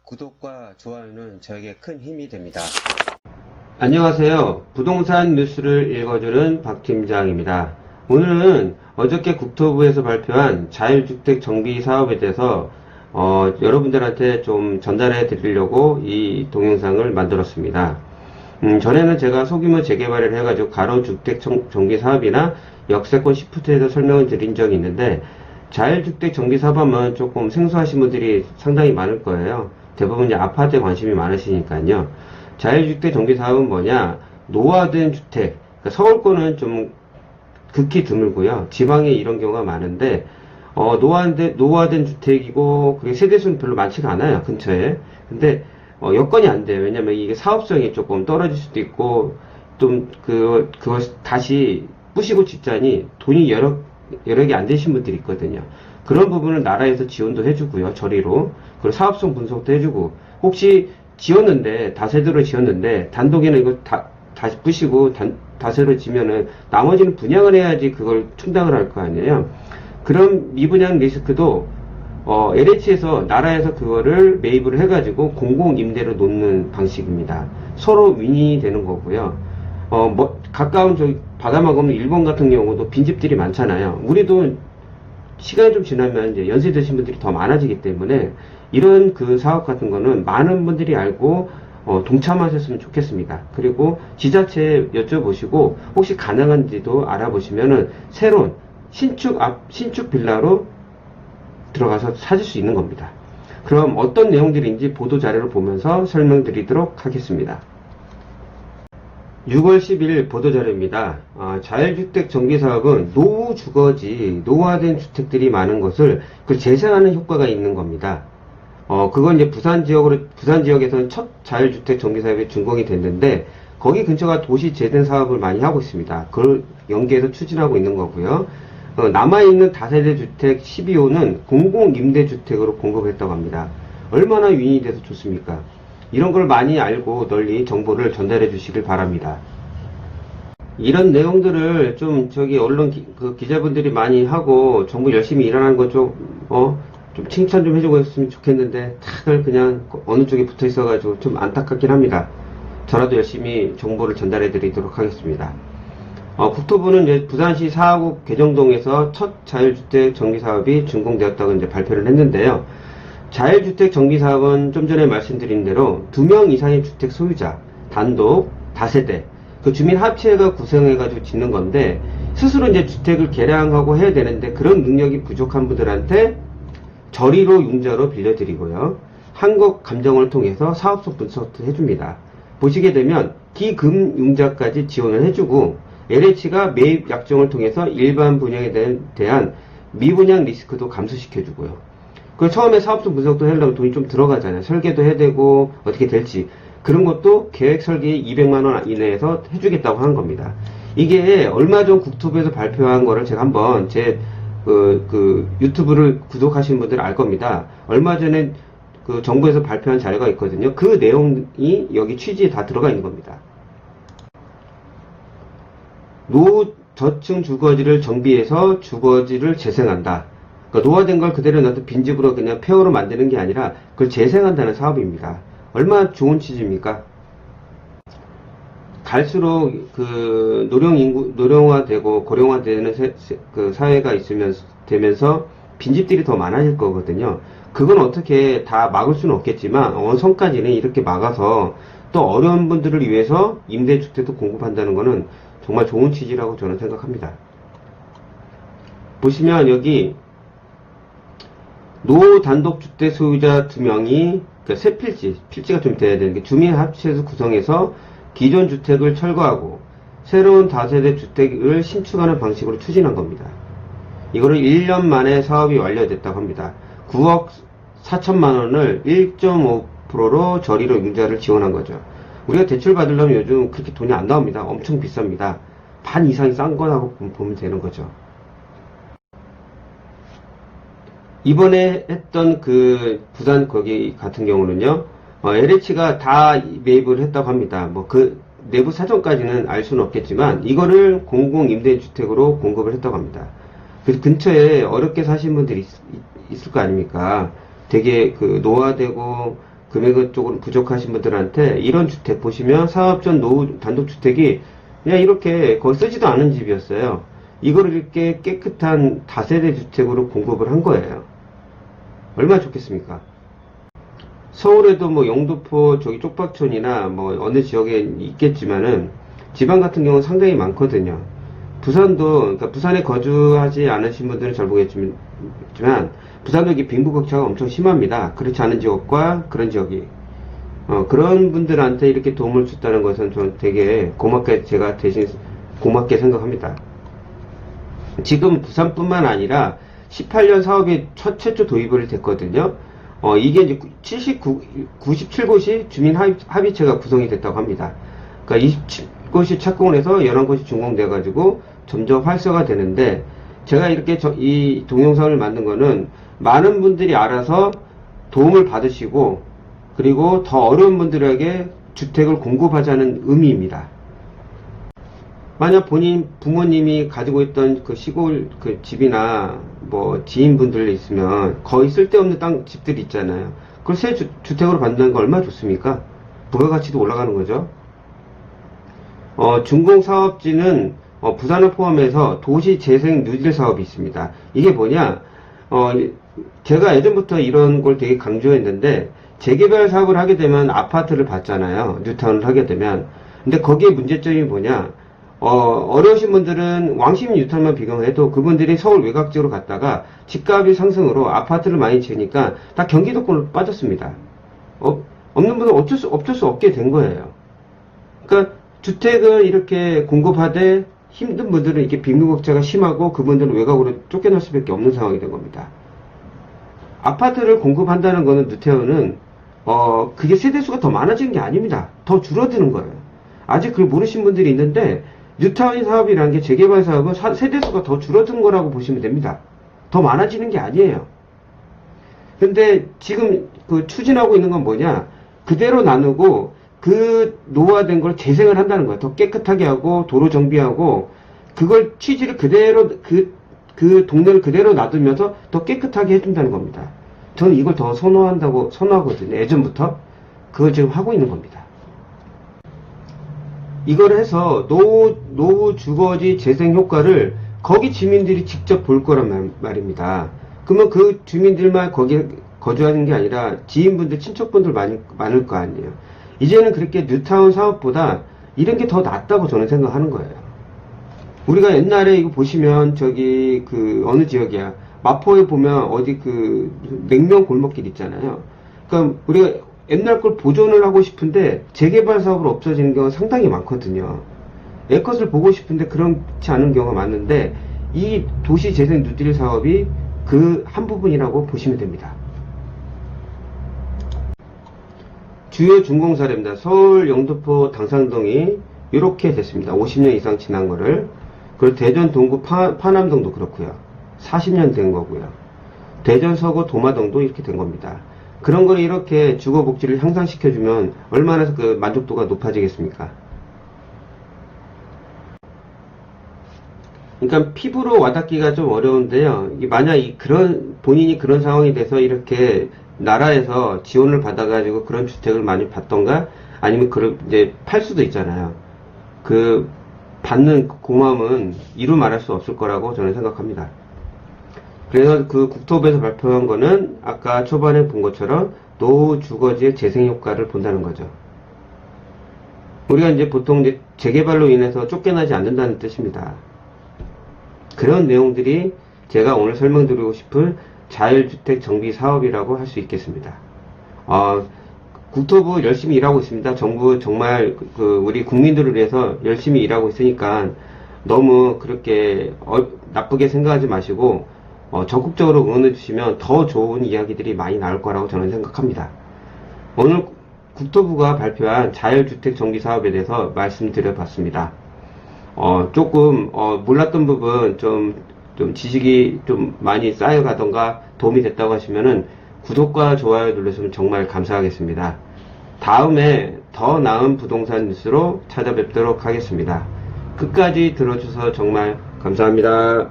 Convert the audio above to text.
구독과 좋아요는 저에게 큰 힘이 됩니다. 안녕하세요. 부동산 뉴스를 읽어주는 박 팀장입니다. 오늘은 어저께 국토부에서 발표한 자율주택 정비 사업에 대해서 여러분들한테 좀 전달해 드리려고 이 동영상을 만들었습니다. 전에는 제가 소규모 재개발을 해가지고 가로주택 정비 사업이나 역세권 시프트에서 설명을 드린 적이 있는데, 자율주택 정비 사업하면 조금 생소하신 분들이 상당히 많을 거예요. 대부분 이제 아파트에 관심이 많으시니까요. 자율주택 정비 사업은 뭐냐? 노후화된 주택. 그러니까 서울권은 좀 극히 드물고요. 지방에 이런 경우가 많은데, 노후화된 주택이고, 그게 세대수는 별로 많지가 않아요, 근처에. 근데, 여건이 안 돼요. 왜냐면 이게 사업성이 조금 떨어질 수도 있고, 좀, 그걸 다시 부시고 짓자니 돈이 여력이 안 되신 분들이 있거든요. 그런 부분을 나라에서 지원도 해주고요, 저리로. 그리고 사업성 분석도 해주고, 혹시 지었는데, 다세대로 지었는데, 단독에는 이거 다시 부시고, 다세로 지면은, 나머지는 분양을 해야지 그걸 충당을 할 거 아니에요. 그런 미분양 리스크도, LH에서, 나라에서 그거를 매입을 해가지고, 공공임대로 놓는 방식입니다. 서로 윈이 되는 거고요. 가까운 바다마검 일본 같은 경우도 빈집들이 많잖아요. 우리도 시간이 좀 지나면 이제 연세 드신 분들이 더 많아지기 때문에 이런 그 사업 같은 거는 많은 분들이 알고 동참하셨으면 좋겠습니다. 그리고 지자체에 여쭤보시고 혹시 가능한지도 알아보시면은 새로운 신축 빌라로 들어가서 찾을 수 있는 겁니다. 그럼 어떤 내용들인지 보도 자료를 보면서 설명드리도록 하겠습니다. 6월 10일 보도자료입니다. 자율주택 정비사업은 노후 주거지, 노후화된 주택들이 많은 것을 재생하는 효과가 있는 겁니다. 그건 이제 부산 지역에서는 첫 자율주택 정비사업이 준공이 됐는데, 거기 근처가 도시 재생 사업을 많이 하고 있습니다. 그걸 연계해서 추진하고 있는 거고요. 남아있는 다세대 주택 12호는 공공임대주택으로 공급했다고 합니다. 얼마나 윈이 돼서 좋습니까? 이런 걸 많이 알고 널리 정보를 전달해 주시길 바랍니다. 이런 내용들을 좀 언론 기자분들이 많이 하고 정부 열심히 일하는 거 좀 칭찬 좀 해주고 했으면 좋겠는데 다들 그냥 어느 쪽에 붙어 있어가지고 좀 안타깝긴 합니다. 저라도 열심히 정보를 전달해 드리도록 하겠습니다. 국토부는 이제 부산시 사하구 개정동에서 첫 자율주택 정비사업이 준공되었다고 이제 발표를 했는데요. 자율주택 정비사업은 좀 전에 말씀드린 대로 2명 이상의 주택 소유자, 단독, 다세대, 그 주민 합체가 구성해가지고 짓는 건데, 스스로 이제 주택을 개량하고 해야 되는데, 그런 능력이 부족한 분들한테 저리로 융자로 빌려드리고요. 한국감정을 통해서 사업성 분석도 해줍니다. 보시게 되면, 기금융자까지 지원을 해주고, LH가 매입 약정을 통해서 일반 분양에 대한 미분양 리스크도 감소시켜주고요. 그 처음에 사업성 분석도 하려면 돈이 좀 들어가잖아요. 설계도 해야 되고 어떻게 될지 그런 것도 계획 설계 200만원 이내에서 해주겠다고 하는 겁니다. 이게 얼마 전 국토부에서 발표한 거를 제가 한번 제 유튜브를 구독하시는 분들은 알 겁니다. 얼마 전에 그 정부에서 발표한 자료가 있거든요. 그 내용이 여기 취지에 다 들어가 있는 겁니다. 노후 저층 주거지를 정비해서 주거지를 재생한다. 노화된 걸 그대로 놔도 빈집으로 그냥 폐허로 만드는 게 아니라 그걸 재생한다는 사업입니다. 얼마나 좋은 취지입니까? 갈수록 그 노령화되고 고령화되는 그 사회가 되면서 빈집들이 더 많아질 거거든요. 그건 어떻게 다 막을 수는 없겠지만 어느 선까지는 이렇게 막아서 또 어려운 분들을 위해서 임대주택도 공급한다는 거는 정말 좋은 취지라고 저는 생각합니다. 보시면 여기 노후 단독주택 소유자 2명이 세 필지가 좀 돼야 되는 게 주민 합치해서 구성해서 기존 주택을 철거하고 새로운 다세대 주택을 신축하는 방식으로 추진한 겁니다. 이거를 1년 만에 사업이 완료됐다고 합니다. 9억 4천만 원을 1.5%로 저리로 융자를 지원한 거죠. 우리가 대출 받으려면 요즘 그렇게 돈이 안 나옵니다. 엄청 비쌉니다. 반 이상이 싼 거라고 보면 되는 거죠. 이번에 했던 그 부산 거기 같은 경우는요, LH가 다 매입을 했다고 합니다. 그 내부 사정까지는 알 수는 없겠지만 이거를 공공임대주택으로 공급을 했다고 합니다. 그 근처에 어렵게 사신 분들이 있을 거 아닙니까? 되게 그 노화되고 금액은 조금 부족하신 분들한테 이런 주택 보시면 사업전 노후 단독주택이 그냥 이렇게 거의 쓰지도 않은 집이었어요. 이거를 이렇게 깨끗한 다세대 주택으로 공급을 한 거예요. 얼마나 좋겠습니까? 서울에도 뭐 영등포 저기 쪽박촌이나 뭐 어느 지역에 있겠지만은 지방 같은 경우는 상당히 많거든요. 부산도, 그러니까 부산에 거주하지 않으신 분들은 잘 모르겠지만 부산도 이게 빈부격차가 엄청 심합니다. 그렇지 않은 지역과 그런 지역이 그런 분들한테 이렇게 도움을 줬다는 것은 저는 되게 고맙게, 제가 대신 고맙게 생각합니다. 지금 부산뿐만 아니라 18년 사업이 최초 도입을 됐거든요. 이게 이제 97곳이 주민 합의체가 구성이 됐다고 합니다. 그러니까 20곳이 착공을 해서 11곳이 준공돼가지고 점점 활성화 되는데, 제가 이렇게 이 동영상을 만든 거는 많은 분들이 알아서 도움을 받으시고, 그리고 더 어려운 분들에게 주택을 공급하자는 의미입니다. 만약 본인 부모님이 가지고 있던 그 시골 그 집이나 뭐 지인분들 있으면 거의 쓸데없는 집들이 있잖아요. 그걸 새 주택으로 받는 거 얼마나 좋습니까? 부가가치도 올라가는 거죠. 준공사업지는 부산을 포함해서 도시재생 뉴딜 사업이 있습니다. 이게 뭐냐, 제가 예전부터 이런 걸 되게 강조했는데, 재개발 사업을 하게 되면 아파트를 받잖아요. 뉴타운을 하게 되면. 근데 거기에 문제점이 뭐냐, 어려우신 분들은 왕십리 뉴타운만 비교해도 그분들이 서울 외곽지역으로 갔다가 집값이 상승으로 아파트를 많이 지으니까 다 경기도권으로 빠졌습니다. 없는 분은 어쩔 수 없게 된 거예요. 그러니까 주택을 이렇게 공급하되 힘든 분들은 이렇게 빈부격차가 심하고 그분들은 외곽으로 쫓겨날 수밖에 없는 상황이 된 겁니다. 아파트를 공급한다는 거는 뉴타운은 그게 세대수가 더 많아지는 게 아닙니다. 더 줄어드는 거예요. 아직 그걸 모르신 분들이 있는데, 뉴타운 사업이라는 게 재개발 사업은 세대수가 더 줄어든 거라고 보시면 됩니다. 더 많아지는 게 아니에요. 근데 지금 그 추진하고 있는 건 뭐냐, 그대로 나누고 그 노후화된 걸 재생을 한다는 거예요. 더 깨끗하게 하고 도로 정비하고, 그걸 취지를 그대로 그 동네를 그대로 놔두면서 더 깨끗하게 해준다는 겁니다. 저는 이걸 더 선호하거든요. 예전부터 그걸 지금 하고 있는 겁니다. 이걸 해서 노후 주거지 재생 효과를 거기 주민들이 직접 볼 거란 말입니다. 그러면 그 주민들만 거기에 거주하는 게 아니라 지인분들, 친척분들 많을 거 아니에요. 이제는 그렇게 뉴타운 사업보다 이런 게 더 낫다고 저는 생각하는 거예요. 우리가 옛날에 이거 보시면 저기 어느 지역이야, 마포에 보면 어디 냉면 골목길 있잖아요. 그러니까 우리가 옛날 걸 보존을 하고 싶은데 재개발 사업으로 없어지는 경우가 상당히 많거든요. 내 것을 보고 싶은데 그렇지 않은 경우가 많은데, 이 도시재생 뉴딜 사업이 그 한 부분이라고 보시면 됩니다. 주요 준공 사례입니다. 서울 영등포 당산동이 이렇게 됐습니다. 50년 이상 지난 거를. 그리고 대전 동구 파남동도 그렇고요. 40년 된 거고요. 대전 서구 도마동도 이렇게 된 겁니다. 그런 걸 이렇게 주거 복지를 향상시켜주면 얼마나 그 만족도가 높아지겠습니까? 그러니까 피부로 와닿기가 좀 어려운데요. 만약 본인이 그런 상황이 돼서 이렇게 나라에서 지원을 받아가지고 그런 주택을 많이 받던가, 아니면 이제 팔 수도 있잖아요. 받는 고마움은 이루 말할 수 없을 거라고 저는 생각합니다. 그래서 국토부에서 발표한 거는 아까 초반에 본 것처럼 노후 주거지의 재생 효과를 본다는 거죠. 우리가 이제 보통 이제 재개발로 인해서 쫓겨나지 않는다는 뜻입니다. 그런 내용들이 제가 오늘 설명드리고 싶은 자율주택 정비 사업이라고 할 수 있겠습니다. 국토부 열심히 일하고 있습니다. 정부 정말 우리 국민들을 위해서 열심히 일하고 있으니까 너무 그렇게 나쁘게 생각하지 마시고 적극적으로 응원해 주시면 더 좋은 이야기들이 많이 나올 거라고 저는 생각합니다. 오늘 국토부가 발표한 자율주택 정비 사업에 대해서 말씀드려 봤습니다. 조금 몰랐던 부분 좀 지식이 좀 많이 쌓여가던가 도움이 됐다고 하시면은 구독과 좋아요 눌러주시면 정말 감사하겠습니다. 다음에 더 나은 부동산 뉴스로 찾아뵙도록 하겠습니다. 끝까지 들어주셔서 정말 감사합니다.